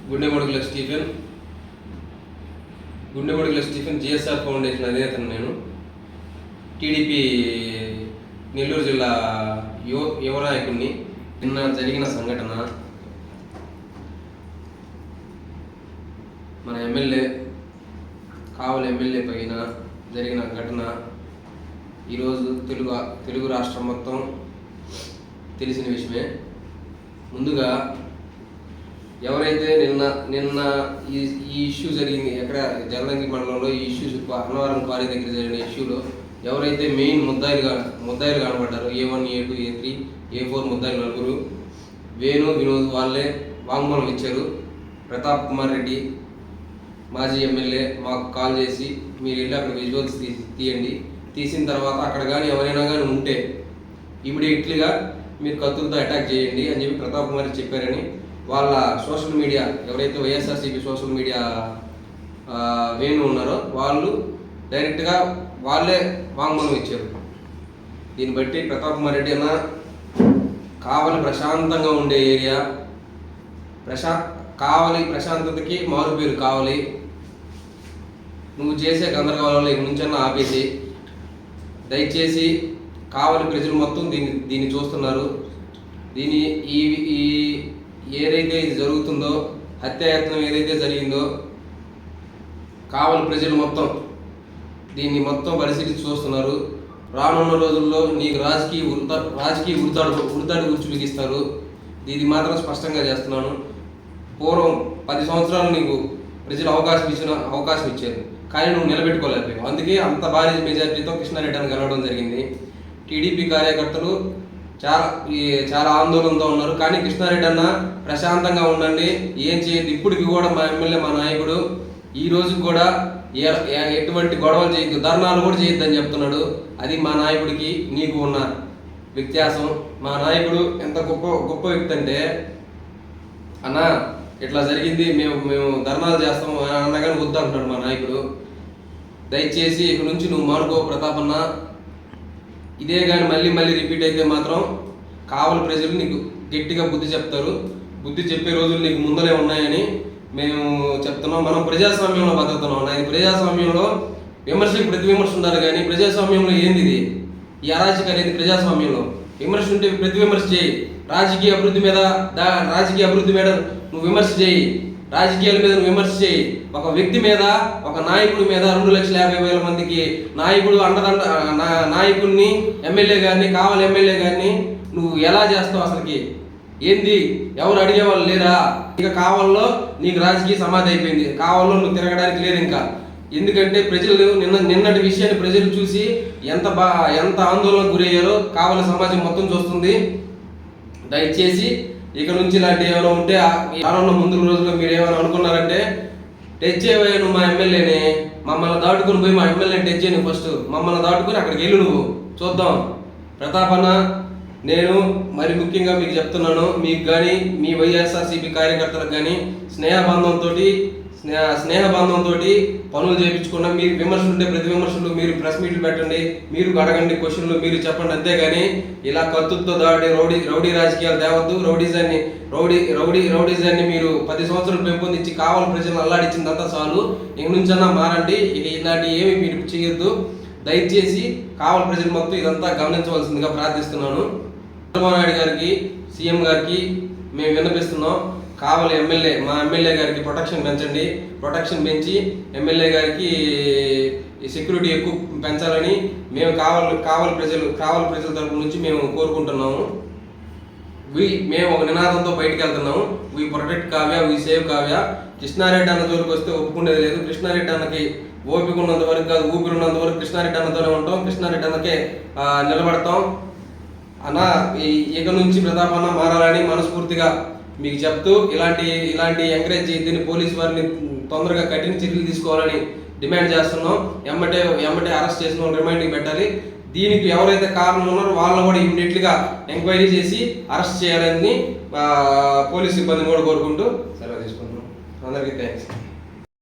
గుండెమడుగుల Stephen GSR foundation అధినేతను నేను. TDP Nellore జిల్లా యువ నాయకుడిని. నిన్న జరిగిన సంఘటన, మన కావలి ఎమ్మెల్యే పైన జరిగిన ఘటన ఈరోజు తెలుగు రాష్ట్రం మొత్తం తెలిసిన విషయమే. ముందుగా ఎవరైతే నిన్న ఈ ఇష్యూ జరిగింది, ఎక్కడ జలదంకి మండలంలో ఈ ఇష్యూ అన్నవరం క్వారీ దగ్గర జరిగిన ఇష్యూలో ఎవరైతే మెయిన్ ముద్దాయిలు కనబడ్డారో A1, A2, A3, A4 ముద్దాయిలు నలుగురు, వేణు వినోద్ వాళ్ళే వాంగ్మూలం ఇచ్చారు. ప్రతాప్ కుమార్ రెడ్డి మాజీ ఎమ్మెల్యే మాకు కాల్ చేసి మీరు వెళ్ళి అక్కడ విజువల్స్ తీయండి, తీసిన తర్వాత అక్కడ కానీ ఎవరైనా కానీ ఉంటే ఇమీడియట్లీగా మీరు కత్తులతో అటాక్ చేయండి అని చెప్పి ప్రతాప్ కుమార్ చెప్పారని వాళ్ళ సోషల్ మీడియా, ఎవరైతే వైఎస్ఆర్సీపీ సోషల్ మీడియా వేణు ఉన్నారో వాళ్ళు డైరెక్ట్గా వాళ్ళే వాంగ్మూలం ఇచ్చారు. దీన్ని బట్టి ప్రతాప్ కుమార్ రెడ్డి అన్న కావలి ప్రశాంతంగా ఉండే ఏరియా, కావలి ప్రశాంతతకి మారుపేరు కావలి. నువ్వు చేసే గందరగోళంలో ఇక నుంచన్నా ఆపేసి, దయచేసి కావలి ప్రజలు మొత్తం దీన్ని చూస్తున్నారు. దీని ఈ ఏదైతే ఇది జరుగుతుందో, హత్యాయత్నం ఏదైతే జరిగిందో, కావలి ప్రజలు మొత్తం దీన్ని మొత్తం పరిశీలించి చూస్తున్నారు. రానున్న రోజుల్లో నీకు రాజకీయ ఉరితాడు గుర్చు బిగిస్తారు. ఇది మాత్రం స్పష్టంగా చేస్తున్నాను. పూర్వం 10 సంవత్సరాలు నీకు ప్రజలు అవకాశం ఇచ్చారు, కానీ నువ్వు నిలబెట్టుకోలేకపోయావు. అందుకే అంత భారీ మెజార్టీతో కృష్ణారెడ్డి అని గెలవడం జరిగింది. టీడీపీ కార్యకర్తలు చాలా ఆందోళనతో ఉన్నారు. కానీ కృష్ణారెడ్డి అన్న ప్రశాంతంగా ఉండండి, ఏం చేయదు. ఇప్పటికి కూడా మా ఎమ్మెల్యే, మా నాయకుడు ఈ రోజు కూడా ఎటువంటి గొడవలు చేయొద్దు, ధర్నాలు కూడా చేయొద్దని చెప్తున్నాడు. అది మా నాయకుడికి నీకు ఉన్న వ్యత్యాసం. మా నాయకుడు ఎంత గొప్ప వ్యక్తి అంటే, అన్న ఇట్లా జరిగింది, మేము ధర్నాలు చేస్తాము అన్నగానే వద్దు అంటున్నాడు మా నాయకుడు. దయచేసి ఇక నుంచి నువ్వు మానుకో ప్రతాప్ అన్న. ఇదే కానీ మళ్ళీ రిపీట్ అయితే మాత్రం కావలి ప్రజలు నీకు గట్టిగా బుద్ధి చెప్తారు. బుద్ధి చెప్పే రోజులు నీకు ముందరే ఉన్నాయని మేము చెప్తున్నాం. మనం ప్రజాస్వామ్యంలో బతుకుతున్నాం. ఇది ప్రజాస్వామ్యంలో విమర్శకు ప్రతి విమర్శ ఉండాలి, కానీ ప్రజాస్వామ్యంలో ఏంది ఇది? ఈ అరాచకం అనేది ప్రజాస్వామ్యంలో. విమర్శ ఉంటే ప్రతి విమర్శ చేయి. రాజకీయ అభివృద్ధి మీద నువ్వు విమర్శ చేయి, రాజకీయాల మీద నువ్వు విమర్శ చేయి. ఒక వ్యక్తి మీద, ఒక నాయకుడి మీద 2,50,000 మందికి నాయకుడిని, ఎమ్మెల్యే గారిని, కావలి ఎమ్మెల్యే గారిని నువ్వు ఎలా చేస్తావు? అసలుకి ఏంది? ఎవరు అడిగేవాళ్ళు లేరా? ఇక కావల్లో నీకు రాజకీయ సమాధి అయిపోయింది. కావల్లో నువ్వు తిరగడానికి లేదు ఇంకా. ఎందుకంటే ప్రజలు నిన్నటి విషయాన్ని ప్రజలు చూసి ఎంత ఆందోళనకు గురయ్యారో కావలి సమాజం మొత్తం చూస్తుంది. దయచేసి ఇక నుంచి ఇలాంటివి ఏమైనా ఉంటే రానున్న ముందు రోజుల్లో మీరు ఏమైనా అనుకున్నారంటే టచ్ చేయవయ్యా నువ్వు మా ఎమ్మెల్యేని. మమ్మల్ని దాటుకుని పోయి మా ఎమ్మెల్యేని టచ్ చేయను. ఫస్ట్ మమ్మల్ని దాటుకుని అక్కడికి వెళ్ళు, నువ్వు చూద్దాం. ప్రతాప్ అన్న, నేను మరి ముఖ్యంగా మీకు చెప్తున్నాను, మీకు కానీ మీ వైఎస్ఆర్సీపీ కార్యకర్తలకు కానీ స్నేహబంధంతో పనులు చేయించుకున్నా. మీరు విమర్శలు ఉంటే ప్రతి విమర్శలు మీరు ప్రెస్ మీట్లు పెట్టండి, మీరు అడగండి, క్వశ్చన్లు మీరు చెప్పండి. అంతేగాని ఇలా కత్తులతో దాడి రౌడీ రాజకీయాలు తేవద్దు. రౌడీజాన్ని మీరు 10 సంవత్సరాలు పెంపొందించి కావలి ప్రజలను అల్లాడించిందంతా చాలు. ఇక నుంచన్నా మారండి. ఇక ఇలాంటి ఏమి మీరు చేయొద్దు. దయచేసి కావలి ప్రజలు మొత్తం ఇదంతా గమనించవలసిందిగా ప్రార్థిస్తున్నాను. చంద్రబాబు నాయుడు గారికి, సీఎం గారికి మేము విన్నపిస్తున్నాం. కావలి ఎమ్మెల్యే, మా ఎమ్మెల్యే గారికి ప్రొటెక్షన్ పెంచి ఎమ్మెల్యే గారికి సెక్యూరిటీ ఎక్కువ పెంచాలని మేము కావలి ప్రజల తరపు నుంచి మేము కోరుకుంటున్నాము. మేము ఒక నినాదంతో బయటకు వెళ్తున్నాము. We protect Kavya, we save Kavya. Krishna Reddy అన్న జోలికి వస్తే ఒప్పుకునేది లేదు. కృష్ణారెడ్డి అన్నకి ఓపిక ఉన్నంత వరకు కాదు, ఊపిరి ఉన్నంత వరకు కృష్ణారెడ్డి అన్నతోనే ఉంటాం. కృష్ణారెడ్డి అన్నకే నిలబడతాం. అన్న ఇక నుంచి ప్రతాప్ అన్న మారాలని మనస్ఫూర్తిగా మీకు చెప్తూ, ఇలాంటి ఎంకరేజ్ చేయద్దని పోలీసు వారిని తొందరగా కఠిన చర్యలు తీసుకోవాలని డిమాండ్ చేస్తున్నాం. ఎమ్మటే అరెస్ట్ చేసిన వాళ్ళు రిమైండింగ్ పెట్టాలి. దీనికి ఎవరైతే కారణం ఉన్నారో వాళ్ళని కూడా ఇమ్మీడియట్లీగా ఎంక్వైరీ చేసి అరెస్ట్ చేయాలని పోలీస్ సిబ్బందిని కూడా కోరుకుంటూ సెలవు తీసుకుంటున్నాం. అందరికీ థ్యాంక్స్.